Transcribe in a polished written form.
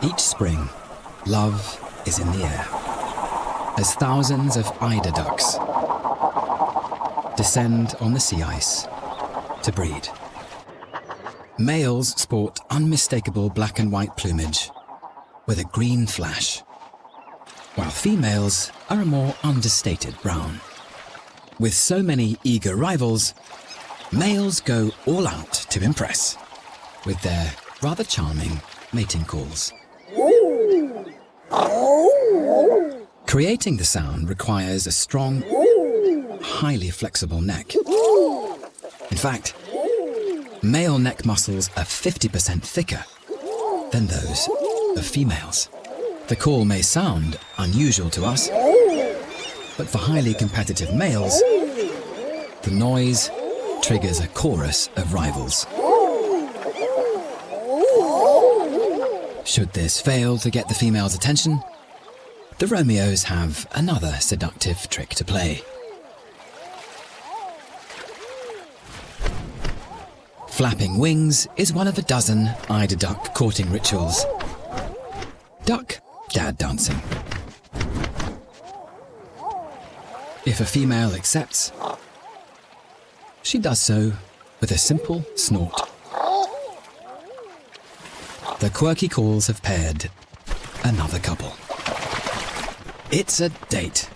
Each spring, love is in the air, as thousands of eider ducks descend on the sea ice to breed. Males sport unmistakable black and white plumage with a green flash, while females are a more understated brown. With so many eager rivals, males go all out to impress with their rather charming mating calls. Creating the sound requires a strong, highly flexible neck. In fact, male neck muscles are 50% thicker than those of females. The call may sound unusual to us, but for highly competitive males, the noise triggers a chorus of rivals. Should this fail to get the female's attention, the Romeos have another seductive trick to play. Flapping wings is one of a dozen eider duck courting rituals. Duck dad dancing. If a female accepts, she does so with a simple snort. The quirky calls have paired another couple. It's a date.